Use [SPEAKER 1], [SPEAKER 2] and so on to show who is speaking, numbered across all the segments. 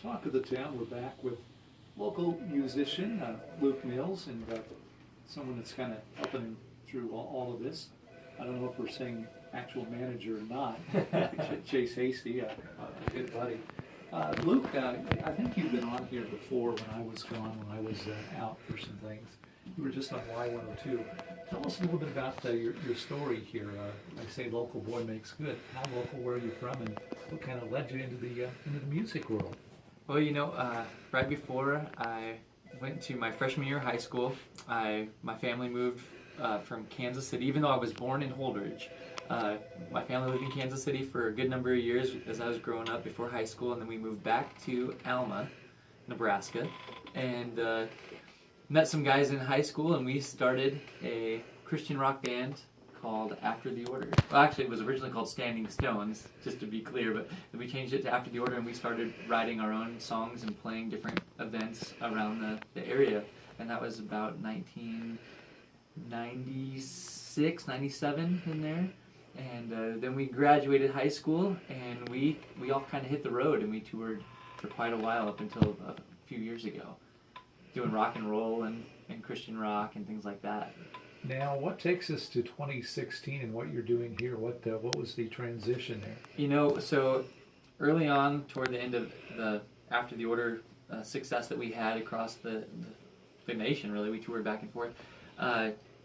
[SPEAKER 1] Talk of the Town. We're back with local musician Luke Mills and someone that's kind of helping him through all of this. I don't know if we're saying actual manager or not. Chase Hasty, a good buddy. Luke, I think you've been on here before when I was gone, when I was out for some things. You were just on Y102. Tell us a little bit about your story here. I say local boy makes good. How local were you from, and what kind of led you into the music world?
[SPEAKER 2] Well, right before I went to my freshman year of high school, my family moved from Kansas City. Even though I was born in Holdridge, my family lived in Kansas City for a good number of years as I was growing up before high school, and then we moved back to Alma, Nebraska, and met some guys in high school, and we started a Christian rock band called After the Order. Well, actually, it was originally called Standing Stones, just to be clear, but we changed it to After the Order, and we started writing our own songs and playing different events around the area, and that was about 1996, 97 in there. And then we graduated high school, and we all kind of hit the road, and we toured for quite a while up until a few years ago, doing rock and roll and Christian rock and things like that.
[SPEAKER 1] Now, what takes us to 2016 and what you're doing here? What was the transition there?
[SPEAKER 2] So early on, toward the end of the After the Order success that we had across the nation, really, we toured back and forth.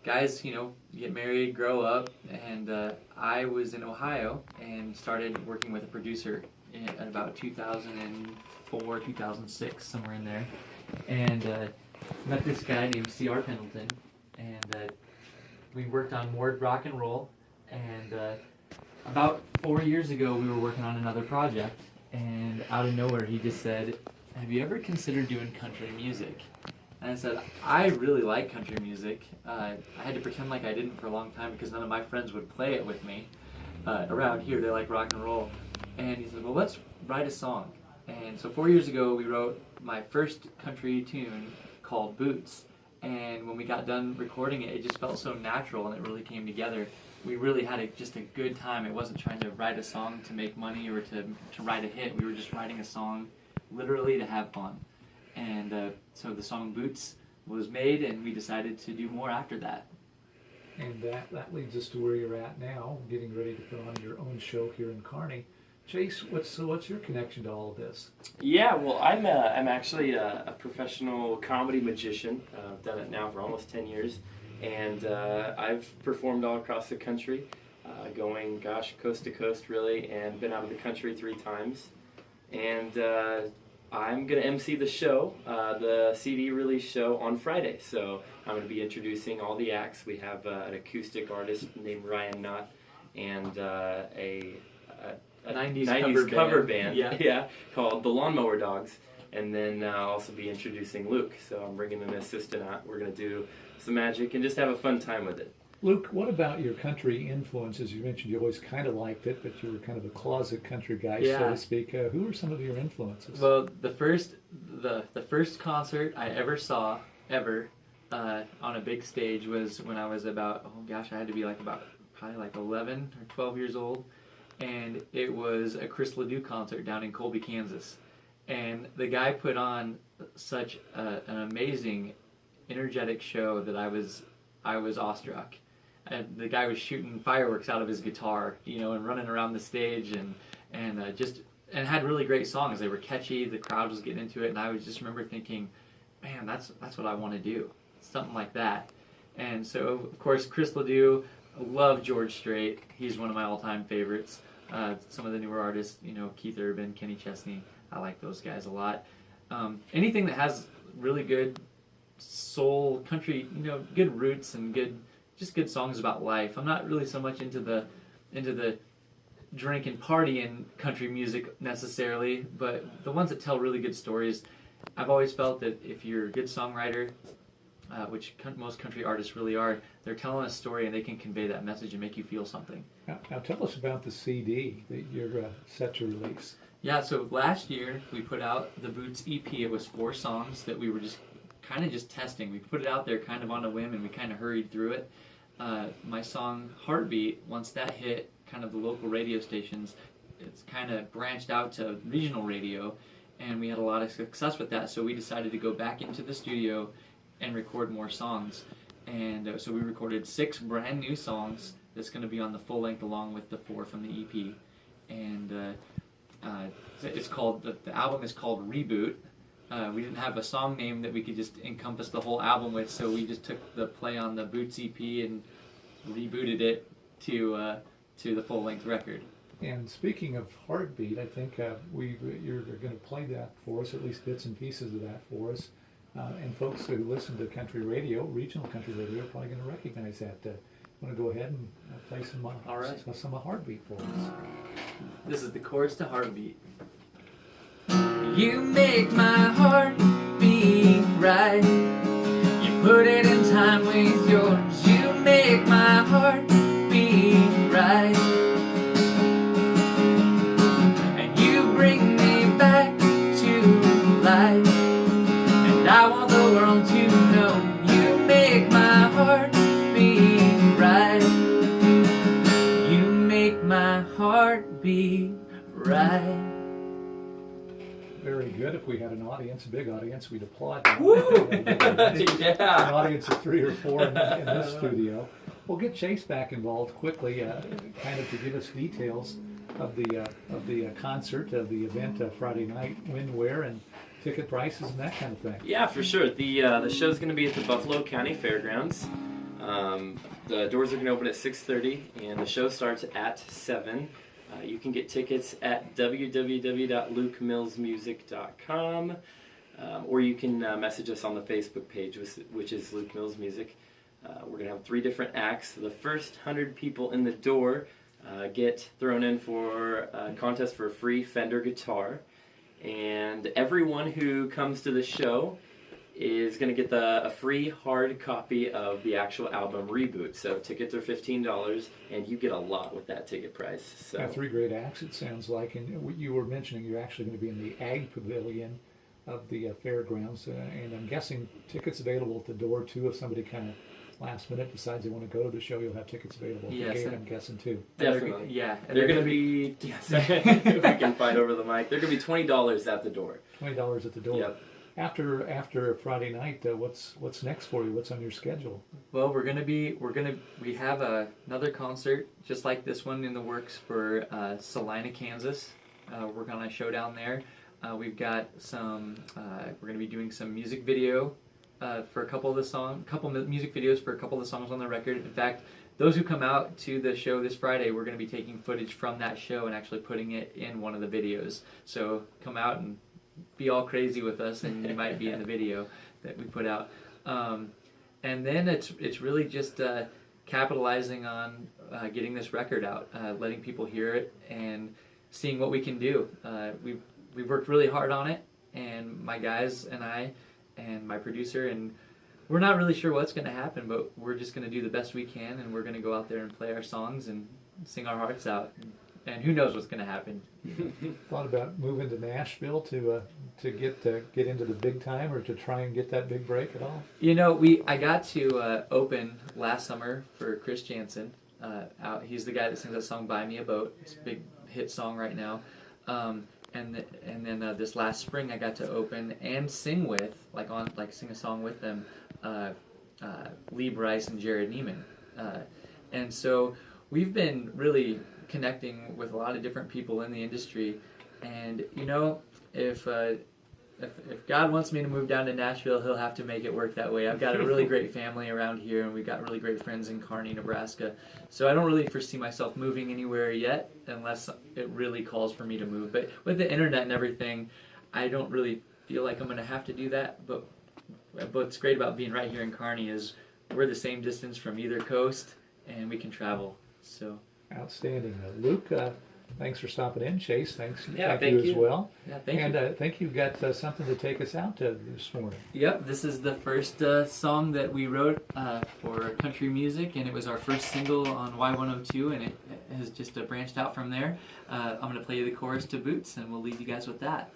[SPEAKER 2] Guys, get married, grow up, and I was in Ohio and started working with a producer at about 2004, 2006, somewhere in there, and met this guy named C.R. Pendleton, and we worked on more rock and roll, and about 4 years ago we were working on another project, and out of nowhere he just said, "Have you ever considered doing country music?" And I said, "I really like country music." I had to pretend like I didn't for a long time because none of my friends would play it with me. Around here they like rock and roll. And he said, "Well, let's write a song." And so 4 years ago we wrote my first country tune called Boots. And when we got done recording it, it just felt so natural and it really came together. We really had just a good time. It wasn't trying to write a song to make money or to write a hit. We were just writing a song literally to have fun. And so the song Boots was made, and we decided to do more after that.
[SPEAKER 1] And that leads us to where you're at now, getting ready to put on your own show here in Kearney. Chase, what's your connection to all of this?
[SPEAKER 3] Yeah, well, I'm actually a professional comedy magician. I've done it now for almost 10 years, and I've performed all across the country, going, coast to coast, really, and been out of the country 3 times. And I'm going to MC the show, the CD release show on Friday. So I'm going to be introducing all the acts. We have an acoustic artist named Ryan Knott and a 90s cover band yeah, called the Lawnmower Dogs. And then I'll also be introducing Luke. So I'm bringing an assistant out. We're going to do some magic and just have a fun time with it.
[SPEAKER 1] Luke, what about your country influences? You mentioned you always kind of liked it, but you were kind of a closet country guy, so to speak. Who are some of your influences?
[SPEAKER 2] Well, the first concert I ever saw, on a big stage was when I was about, I had to be probably 11 or 12 years old. And it was a Chris Ledoux concert down in Colby, Kansas. And the guy put on such an amazing, energetic show that I was awestruck. And the guy was shooting fireworks out of his guitar, and running around the stage, and had really great songs. They were catchy. The crowd was getting into it, and I just remember thinking, man, that's what I want to do, something like that. And so, of course, Chris Ledoux. I love George Strait. He's one of my all-time favorites. Some of the newer artists, Keith Urban, Kenny Chesney. I like those guys a lot. Anything that has really good soul, country, good roots and good songs about life. I'm not really so much into the drink and party in country music necessarily, but the ones that tell really good stories. I've always felt that if you're a good songwriter, which most country artists really are, they're telling a story and they can convey that message and make you feel something.
[SPEAKER 1] Now tell us about the CD that you're set to release.
[SPEAKER 2] Yeah, so last year we put out the Boots EP. It was 4 songs that we were just testing. We put it out there kind of on a whim and we kind of hurried through it. My song Heartbeat, once that hit kind of the local radio stations, it's kind of branched out to regional radio. and we had a lot of success with that. So we decided to go back into the studio and record more songs. And so we recorded 6 brand new songs that's going to be on the full length along with the 4 from the EP. And it's called, the album is called Reboot. We didn't have a song name that we could just encompass the whole album with, so we just took the play on the Boots EP and rebooted it to the full length record.
[SPEAKER 1] And speaking of Heartbeat, I think you're going to play that for us, at least bits and pieces of that for us. And folks who listen to country radio, regional country radio, are probably going to recognize that. Want to go ahead and play some
[SPEAKER 2] All right.
[SPEAKER 1] some Heartbeat for us?
[SPEAKER 2] This is the chorus to Heartbeat. You make my heart beat right. You put it in time with yours. You make my heart beat right. And you bring me back to life. And I want the world to know you make my heart beat right. You make my heart beat right.
[SPEAKER 1] Very good. If we had an audience, a big audience, we'd applaud.
[SPEAKER 2] Woo!
[SPEAKER 1] An audience of 3 or 4 in this studio. We'll get Chase back involved quickly, kind of to give us details of the concert, of the event Friday night, when, where, and ticket prices and that kind of thing.
[SPEAKER 3] Yeah, for sure. The show's going to be at the Buffalo County Fairgrounds. The doors are going to open at 6:30, and the show starts at 7. You can get tickets at www.lukemillsmusic.com, or you can message us on the Facebook page, which is Luke Mills Music. We're going to have 3 different acts. The first 100 people in the door get thrown in for a contest for a free Fender guitar. And everyone who comes to the show is going to get a free hard copy of the actual album Reboot. So tickets are $15, and you get a lot with that ticket price. So
[SPEAKER 1] 3 great acts, it sounds like. And you were mentioning you're actually going to be in the Ag Pavilion of the fairgrounds. And I'm guessing tickets available at the door, too, if somebody kind of last minute decides they want to go to the show, you'll have tickets available.
[SPEAKER 2] Yes,
[SPEAKER 1] Game, I'm guessing, too.
[SPEAKER 3] definitely.
[SPEAKER 2] Yeah.
[SPEAKER 3] They're going to be, yes, if we can fight over the mic, they're going to be $20 at the door.
[SPEAKER 1] $20 at the door.
[SPEAKER 3] Yep.
[SPEAKER 1] After Friday night, what's next for you? What's on your schedule?
[SPEAKER 2] Well, we have another concert just like this one in the works for Salina, Kansas. We're gonna show down there. We've got some. We're gonna be doing some music video for a couple of the music videos for a couple of the songs on the record. In fact, those who come out to the show this Friday, we're going to be taking footage from that show and actually putting it in one of the videos. So come out and be all crazy with us, and you might be in the video that we put out. And then it's really just capitalizing on getting this record out, letting people hear it, and seeing what we can do. We've worked really hard on it, and my guys and I and my producer, and we're not really sure what's going to happen, but we're just going to do the best we can, and we're going to go out there and play our songs and sing our hearts out. And who knows what's going to happen.
[SPEAKER 1] Thought about moving to Nashville to get into the big time, or to try and get that big break at all?
[SPEAKER 2] You know, I got to open last summer for Chris Jansen. He's the guy that sings that song "Buy Me a Boat." It's a big hit song right now. And then this last spring, I got to open and sing with, sing a song with them, Lee Bryce and Jared Neiman. And so we've been really connecting with a lot of different people in the industry, and you know, if God wants me to move down to Nashville, He'll have to make it work that way. I've got a really great family around here, and we've got really great friends in Kearney, Nebraska. So I don't really foresee myself moving anywhere yet, unless it really calls for me to move. But with the internet and everything, I don't really feel like I'm going to have to do that. But what's great about being right here in Kearney is we're the same distance from either coast, and we can travel. So.
[SPEAKER 1] Outstanding. Luke, thanks for stopping in. Chase, thank you as well.
[SPEAKER 2] Yeah, thank you.
[SPEAKER 1] And I think you've got something to take us out this morning.
[SPEAKER 2] Yep, this is the first song that we wrote for country music, and it was our first single on Y102, and it has just branched out from there. I'm going to play you the chorus to Boots, and we'll leave you guys with that.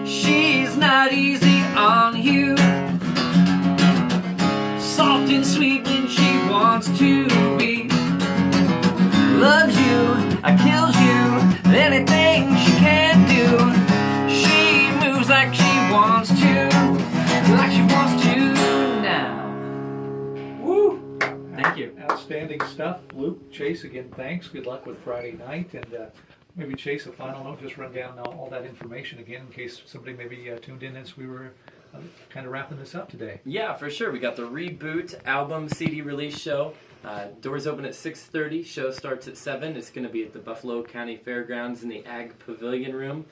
[SPEAKER 2] She's not easy on you, soft and sweet when she wants to be. Loves you, kills you, then it
[SPEAKER 1] Outstanding stuff. Luke, Chase, again, thanks. Good luck with Friday night. And maybe, Chase, a final note, just run down all that information again in case somebody maybe tuned in as we were kind of wrapping this up today.
[SPEAKER 3] Yeah, for sure. We got the Reboot album CD release show. Doors open at 6:30. Show starts at 7. It's going to be at the Buffalo County Fairgrounds in the Ag Pavilion Room.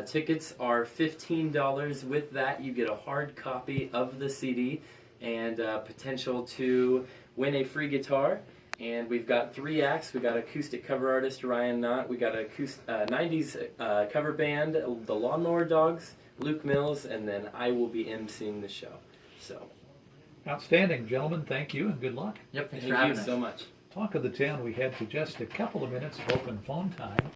[SPEAKER 3] Tickets are $15. With that, you get a hard copy of the CD and potential to win a free guitar. And we've got 3 acts. We got acoustic cover artist Ryan Knott. We got a 90s cover band, the Lawnmower Dogs, Luke Mills, and then I will be emceeing the show. So,
[SPEAKER 1] Outstanding, gentlemen. Thank you and good luck.
[SPEAKER 2] Yep, thanks
[SPEAKER 3] thank
[SPEAKER 2] for having
[SPEAKER 3] you
[SPEAKER 2] us.
[SPEAKER 3] so much.
[SPEAKER 1] Talk of the Town, we had for just a couple of minutes of open phone time.